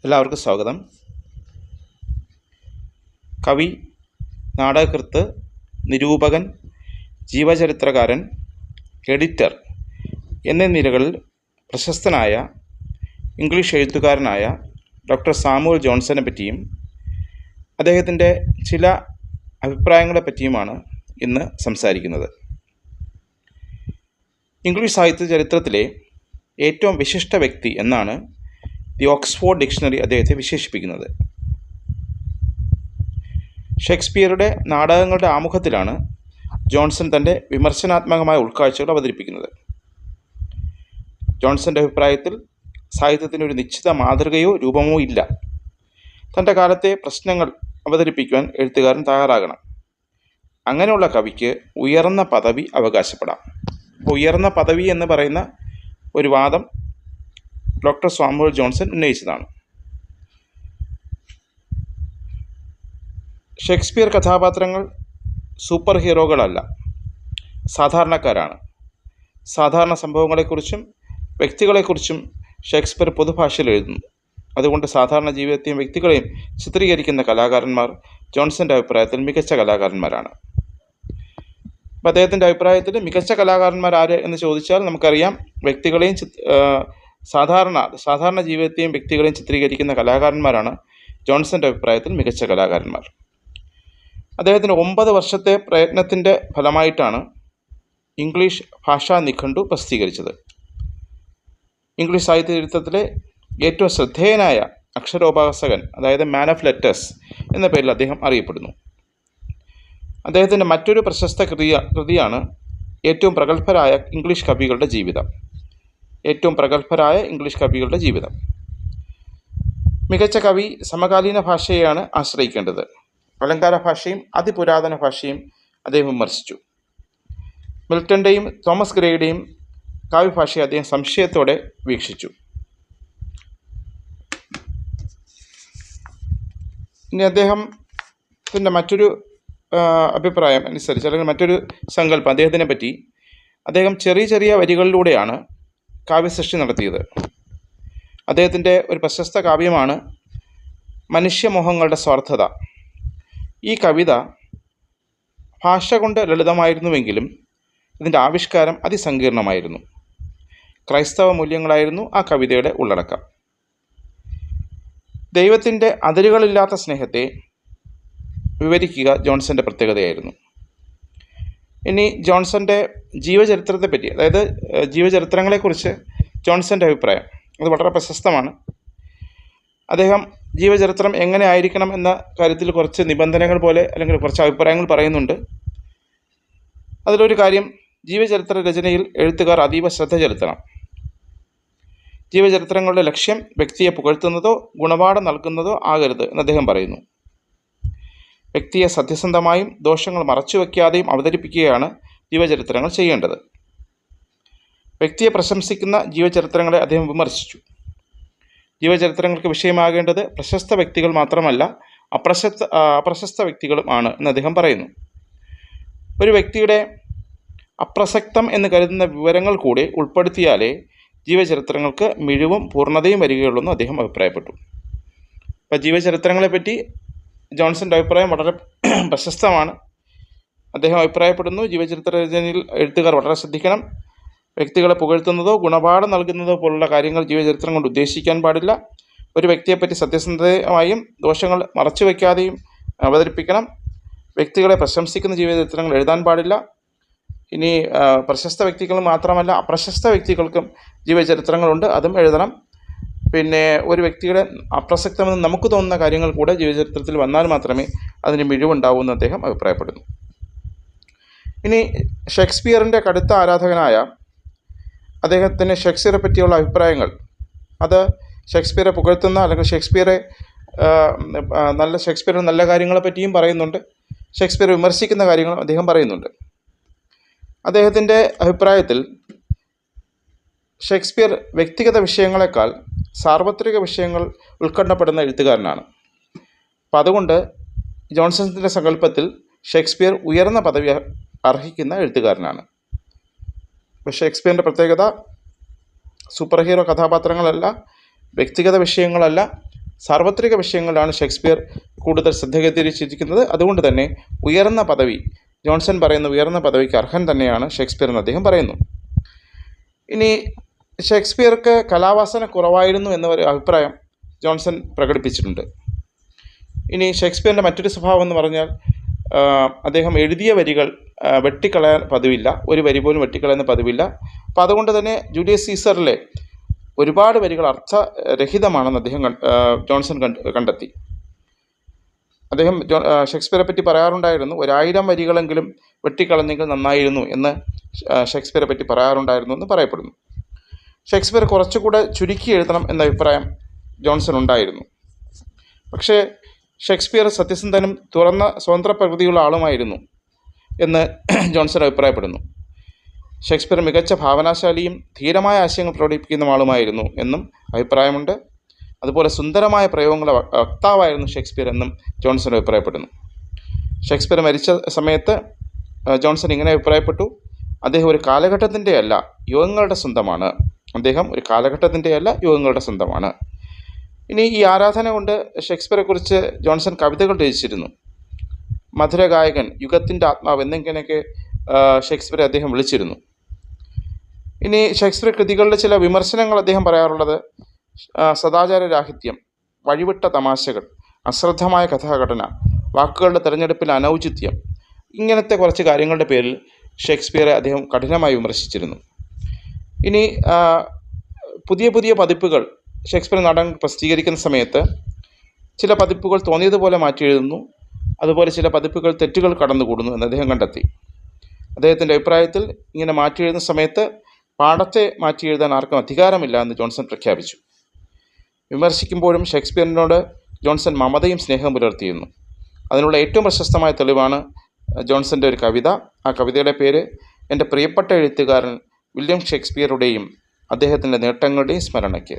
എല്ലാവർക്കും സ്വാഗതം. കവി, നാടകകൃത്ത്, നിരൂപകൻ, ജീവചരിത്രകാരൻ, എഡിറ്റർ എന്നീ നിലകളിൽ പ്രശസ്തനായ ഇംഗ്ലീഷ് എഴുത്തുകാരനായ ഡോക്ടർ സാമുവൽ ജോൺസനെ പറ്റിയും അദ്ദേഹത്തിൻ്റെ ചില അഭിപ്രായങ്ങളെ പറ്റിയുമാണ് ഇന്ന് സംസാരിക്കുന്നത്. ഇംഗ്ലീഷ് സാഹിത്യ ചരിത്രത്തിലെ ഏറ്റവും വിശിഷ്ട വ്യക്തി എന്നാണ് ദി ഓക്സ്ഫോർഡ് ഡിക്ഷണറി അദ്ദേഹത്തെ വിശേഷിപ്പിക്കുന്നത്. ഷേക്സ്പിയറുടെ നാടകങ്ങളുടെ ആമുഖത്തിലാണ് ജോൺസൺ തൻ്റെ വിമർശനാത്മകമായ ഉൾക്കാഴ്ചകൾ അവതരിപ്പിക്കുന്നത്. ജോൺസൻ്റെ അഭിപ്രായത്തിൽ സാഹിത്യത്തിന് ഒരു നിശ്ചിത മാതൃകയോ രൂപമോ ഇല്ല. തൻ്റെ കാലത്തെ പ്രശ്നങ്ങൾ അവതരിപ്പിക്കുവാൻ എഴുത്തുകാരൻ തയ്യാറാകണം. അങ്ങനെയുള്ള കവിക്ക് ഉയർന്ന പദവി അവകാശപ്പെടാം. ഉയർന്ന പദവി എന്ന് പറയുന്ന ഒരു വാദം ഡോക്ടർ സാമുവൽ ജോൺസൺ ഉന്നയിച്ചതാണ്. ഷേക്സ്പിയർ കഥാപാത്രങ്ങൾ സൂപ്പർ ഹീറോകളല്ല, സാധാരണക്കാരാണ്. സാധാരണ സംഭവങ്ങളെക്കുറിച്ചും വ്യക്തികളെക്കുറിച്ചും ഷേക്സ്പിയർ പൊതുഭാഷയിൽ എഴുതുന്നു. അതുകൊണ്ട് സാധാരണ ജീവിതത്തെയും വ്യക്തികളെയും ചിത്രീകരിക്കുന്ന കലാകാരന്മാർ ജോൺസൻ്റെ അഭിപ്രായത്തിൽ മികച്ച കലാകാരന്മാരാണ്. അപ്പോൾ അദ്ദേഹത്തിൻ്റെ അഭിപ്രായത്തിൽ മികച്ച കലാകാരന്മാർ ആര് എന്ന് ചോദിച്ചാൽ നമുക്കറിയാം, വ്യക്തികളെയും സാധാരണ ജീവിതത്തെയും വ്യക്തികളെയും ചിത്രീകരിക്കുന്ന കലാകാരന്മാരാണ് ജോൺസൻ്റെ അഭിപ്രായത്തിൽ മികച്ച കലാകാരന്മാർ. അദ്ദേഹത്തിന് 9 വർഷത്തെ പ്രയത്നത്തിൻ്റെ ഫലമായിട്ടാണ് ഇംഗ്ലീഷ് ഭാഷാ നിഘണ്ടു പ്രസിദ്ധീകരിച്ചത്. ഇംഗ്ലീഷ് സാഹിത്യ ചരിത്രത്തിലെ ഏറ്റവും ശ്രദ്ധേയനായ അക്ഷരോപാസകൻ, അതായത് മാൻ ഓഫ് ലെറ്റേഴ്സ് എന്ന പേരിൽ അദ്ദേഹം അറിയപ്പെടുന്നു. അദ്ദേഹത്തിൻ്റെ മറ്റൊരു പ്രശസ്ത കൃതിയാണ് ഏറ്റവും പ്രഗത്ഭരായ ഇംഗ്ലീഷ് കവികളുടെ ജീവിതം. മികച്ച കവി സമകാലീന ഭാഷയെയാണ് ആശ്രയിക്കേണ്ടത്. അലങ്കാര ഭാഷയും അതിപുരാതന ഭാഷയും അദ്ദേഹം വിമർശിച്ചു. മിൽട്ടൻ്റെയും തോമസ് ഗ്രേയുടെയും കാവ്യഭാഷയെ അദ്ദേഹം സംശയത്തോടെ വീക്ഷിച്ചു. ഇനി അദ്ദേഹത്തിൻ്റെ മറ്റൊരു അഭിപ്രായം അനുസരിച്ച്, അല്ലെങ്കിൽ മറ്റൊരു സങ്കല്പം അദ്ദേഹത്തിനെ പറ്റി, അദ്ദേഹം ചെറിയ ചെറിയ വരികളിലൂടെയാണ് കാവ്യസൃഷ്ടി നടത്തിയത്. അദ്ദേഹത്തിൻ്റെ ഒരു പ്രശസ്ത കാവ്യമാണ് മനുഷ്യമോഹങ്ങളുടെ സ്വാർത്ഥത. ഈ കവിത ഭാഷ കൊണ്ട് ലളിതമായിരുന്നുവെങ്കിലും ഇതിൻ്റെ ആവിഷ്കാരം അതിസങ്കീർണമായിരുന്നു. ക്രൈസ്തവ മൂല്യങ്ങളായിരുന്നു ആ കവിതയുടെ ഉള്ളടക്കം. ദൈവത്തിൻ്റെ അതിരുകളില്ലാത്ത സ്നേഹത്തെ വിവരിക്കുക ജോൺസൻ്റെ പ്രത്യേകതയായിരുന്നു. ഇനി ജോൺസൻ്റെ ജീവചരിത്രത്തെപ്പറ്റി, അതായത് ജീവചരിത്രങ്ങളെക്കുറിച്ച് ജോൺസൻ്റെ അഭിപ്രായം അത് വളരെ പ്രശസ്തമാണ്. അദ്ദേഹം ജീവചരിത്രം എങ്ങനെ ആയിരിക്കണം എന്ന കാര്യത്തിൽ കുറച്ച് നിബന്ധനകൾ പോലെ, അല്ലെങ്കിൽ കുറച്ച് അഭിപ്രായങ്ങൾ പറയുന്നുണ്ട്. അതിലൊരു കാര്യം, ജീവചരിത്ര രചനയിൽ എഴുത്തുകാർ അതീവ ശ്രദ്ധ ചെലുത്തണം. ജീവചരിത്രങ്ങളുടെ ലക്ഷ്യം വ്യക്തിയെ പുകഴ്ത്തുന്നതോ ഗുണപാഠം നൽകുന്നതോ ആകരുത് എന്ന് അദ്ദേഹം പറയുന്നു. വ്യക്തിയെ സത്യസന്ധമായും ദോഷങ്ങൾ മറച്ചുവെക്കാതെയും അവതരിപ്പിക്കുകയാണ് ജീവചരിത്രങ്ങൾ ചെയ്യേണ്ടത്. വ്യക്തിയെ പ്രശംസിക്കുന്ന ജീവചരിത്രങ്ങളെ അദ്ദേഹം വിമർശിച്ചു. ജീവചരിത്രങ്ങൾക്ക് വിഷയമാകേണ്ടത് പ്രശസ്ത വ്യക്തികൾ മാത്രമല്ല, അപ്രശസ്ത വ്യക്തികളും ആണ് എന്ന് അദ്ദേഹം പറയുന്നു. ഒരു വ്യക്തിയുടെ അപ്രസക്തം എന്ന് കരുതുന്ന വിവരങ്ങൾ കൂടി ഉൾപ്പെടുത്തിയാലേ ജീവചരിത്രങ്ങൾക്ക് മിഴിവും പൂർണ്ണതയും വരികയുള്ളൂ എന്ന് അദ്ദേഹം അഭിപ്രായപ്പെട്ടു. അപ്പോൾ ജീവചരിത്രങ്ങളെപ്പറ്റി ജോൺസൻ്റെ അഭിപ്രായം വളരെ പ്രശസ്തമാണ്. അദ്ദേഹം അഭിപ്രായപ്പെടുന്നു, ജീവചരിത്ര രചനയിൽ എഴുത്തുകാർ വളരെ ശ്രദ്ധിക്കണം. വ്യക്തികളെ പുകഴ്ത്തുന്നതോ ഗുണപാഠം നൽകുന്നതോ പോലുള്ള കാര്യങ്ങൾ ജീവചരിത്രം കൊണ്ട് ഉദ്ദേശിക്കാൻ പാടില്ല. ഒരു വ്യക്തിയെപ്പറ്റി സത്യസന്ധമായും ദോഷങ്ങൾ മറച്ചു വയ്ക്കാതെയും അവതരിപ്പിക്കണം. വ്യക്തികളെ പ്രശംസിക്കുന്ന ജീവചരിത്രങ്ങൾ എഴുതാൻ പാടില്ല. ഇനി പ്രശസ്ത വ്യക്തികൾ മാത്രമല്ല, അപ്രശസ്ത വ്യക്തികൾക്കും ജീവചരിത്രങ്ങളുണ്ട്, അതും എഴുതണം. പിന്നെ ഒരു വ്യക്തിയുടെ അപ്രസക്തമെന്ന് നമുക്ക് തോന്നുന്ന കാര്യങ്ങൾ കൂടെ ജീവചരിത്രത്തിൽ വന്നാൽ മാത്രമേ അതിന് മിഴിവുണ്ടാവൂ എന്ന് അദ്ദേഹം അഭിപ്രായപ്പെടുന്നു. ഇനി ഷേക്സ്പിയറിൻ്റെ കടുത്ത ആരാധകനായ അദ്ദേഹത്തിന് ഷേക്സ്പിയറെ പറ്റിയുള്ള അഭിപ്രായങ്ങൾ, അത് ഷേക്സ്പിയറെ പുകഴ്ത്തുന്ന, അല്ലെങ്കിൽ ഷേക്സ്പിയറിൻ്റെ നല്ല കാര്യങ്ങളെ പറ്റിയും പറയുന്നുണ്ട്. ഷേക്സ്പിയർ വിമർശിക്കുന്ന കാര്യങ്ങളും അദ്ദേഹം പറയുന്നുണ്ട്. അദ്ദേഹത്തിൻ്റെ അഭിപ്രായത്തിൽ ഷേക്സ്പിയർ വ്യക്തിഗത വിഷയങ്ങളെക്കാൾ സാർവത്രിക വിഷയങ്ങൾ ഉത്കണ്ഠപ്പെടുന്ന എഴുത്തുകാരനാണ്. അപ്പം അതുകൊണ്ട് ജോൺസൻ്റെ സങ്കല്പത്തിൽ ഷേക്സ്പിയർ ഉയർന്ന പദവി അർഹിക്കുന്ന എഴുത്തുകാരനാണ്. അപ്പോൾ ഷേക്സ്പിയറിൻ്റെ പ്രത്യേകത സൂപ്പർ ഹീറോ കഥാപാത്രങ്ങളല്ല, വ്യക്തിഗത വിഷയങ്ങളല്ല, സാർവത്രിക വിഷയങ്ങളിലാണ് ഷേക്സ്പിയർ കൂടുതൽ ശ്രദ്ധ കേന്ദ്രീകരിച്ചിരിക്കുന്നത്. അതുകൊണ്ട് തന്നെ ഉയർന്ന പദവി, ജോൺസൺ പറയുന്ന ഉയർന്ന പദവിക്ക് അർഹൻ തന്നെയാണ് ഷേക്സ്പിയർ എന്ന് അദ്ദേഹം പറയുന്നു. ഇനി ഷേക്സ്പിയർക്ക് കലാവാസന കുറവായിരുന്നു എന്ന ഒരു അഭിപ്രായം ജോൺസൺ പ്രകടിപ്പിച്ചിട്ടുണ്ട്. ഇനി ഷേക്സ്പിയറിൻ്റെ മറ്റൊരു സ്വഭാവം എന്ന് പറഞ്ഞാൽ അദ്ദേഹം എഴുതിയ വരികൾ വെട്ടിക്കളയാൻ പതിവില്ല, ഒരു വരി പോലും വെട്ടിക്കളയുന്ന പതിവില്ല. അപ്പോൾ അതുകൊണ്ട് തന്നെ ജൂലിയസ് സീസറിലെ ഒരുപാട് വരികൾ അർത്ഥരഹിതമാണെന്ന് അദ്ദേഹം ജോൺസൺ കണ്ടെത്തി. അദ്ദേഹം ഷേക്സ്പിയറെ പറ്റി പറയാറുണ്ടായിരുന്നു, 1000 വരികളെങ്കിലും വെട്ടിക്കളഞ്ഞെങ്കിൽ നന്നായിരുന്നു എന്ന് ഷേക്സ്പിയറെ പറ്റി പറയാറുണ്ടായിരുന്നു എന്ന് പറയപ്പെടുന്നു. ഷേക്സ്പിയർ കുറച്ചുകൂടെ ചുരുക്കി എഴുതണം എന്ന അഭിപ്രായം ജോൺസൺ ഉണ്ടായിരുന്നു. പക്ഷേ ഷേക്സ്പിയർ സത്യസന്ധനും തുറന്ന സ്വതന്ത്ര പ്രകൃതിയുള്ള ആളുമായിരുന്നു എന്ന് ജോൺസൺ അഭിപ്രായപ്പെടുന്നു. ഷേക്സ്പിയർ മികച്ച ഭാവനാശാലിയും ധീരമായ ആശയങ്ങൾ പ്രകടിപ്പിക്കുന്ന ആളുമായിരുന്നു എന്നും അഭിപ്രായമുണ്ട്. അതുപോലെ സുന്ദരമായ പ്രയോഗങ്ങളുടെ വക്താവായിരുന്നു ഷേക്സ്പിയർ എന്നും ജോൺസൺ അഭിപ്രായപ്പെടുന്നു. ഷേക്സ്പിയർ മരിച്ച സമയത്ത് ജോൺസൺ ഇങ്ങനെ അഭിപ്രായപ്പെട്ടു: അദ്ദേഹം ഒരു കാലഘട്ടത്തിൻ്റെ അല്ല, യുഗങ്ങളുടെ സ്വന്തമാണ്. അദ്ദേഹം ഒരു കാലഘട്ടത്തിൻ്റെ അല്ല, യുഗങ്ങളുടെ സ്വന്തമാണ്. ഇനി ഈ ആരാധന കൊണ്ട് ഷേക്സ്പിയറെക്കുറിച്ച് ജോൺസൺ കവിതകൾ രചിച്ചിരുന്നു. മധുരഗായകൻ, യുഗത്തിൻ്റെ ആത്മാവ് എന്നിങ്ങനെയൊക്കെ ഷേക്സ്പിയറെ അദ്ദേഹം വിളിച്ചിരുന്നു. ഇനി ഷേക്സ്പിയർ കൃതികളുടെ ചില വിമർശനങ്ങൾ അദ്ദേഹം പറയാറുള്ളത്: സദാചാരരാഹിത്യം, വഴിവിട്ട തമാശകൾ, അശ്രദ്ധമായ കഥാഘടന, വാക്കുകളുടെ തിരഞ്ഞെടുപ്പിൽ അനൗചിത്യം, ഇങ്ങനത്തെ കുറച്ച് കാര്യങ്ങളുടെ പേരിൽ ഷേക്സ്പിയറെ അദ്ദേഹം കഠിനമായി വിമർശിച്ചിരുന്നു. ഇനി പുതിയ പുതിയ പതിപ്പുകൾ ഷേക്സ്പിയർ നാടകങ്ങൾ പ്രസിദ്ധീകരിക്കുന്ന സമയത്ത് ചില പതിപ്പുകൾ തോന്നിയതുപോലെ മാറ്റി എഴുതുന്നു, അതുപോലെ ചില പതിപ്പുകൾ തെറ്റുകൾ കടന്നുകൂടുന്നു എന്ന് അദ്ദേഹം കണ്ടെത്തി. അദ്ദേഹത്തിൻ്റെ അഭിപ്രായത്തിൽ ഇങ്ങനെ മാറ്റി എഴുതുന്ന സമയത്ത് പാഠത്തെ മാറ്റി എഴുതാൻ ആർക്കും അധികാരമില്ല എന്ന് ജോൺസൺ പ്രഖ്യാപിച്ചു. വിമർശിക്കുമ്പോഴും ഷേക്സ്പിയറിനോട് ജോൺസൺ മമതയും സ്നേഹവും പുലർത്തിയിരുന്നു. അതിനുള്ള ഏറ്റവും പ്രശസ്തമായ തെളിവാണ് ജോൺസൻ്റെ ഒരു കവിത. ആ കവിതയുടെ പേര് എൻ്റെ പ്രിയപ്പെട്ട എഴുത്തുകാരൻ വില്യം ഷേക്സ്പിയറുടെയും അദ്ദേഹത്തിൻ്റെ നേട്ടങ്ങളുടെയും സ്മരണയ്ക്ക്.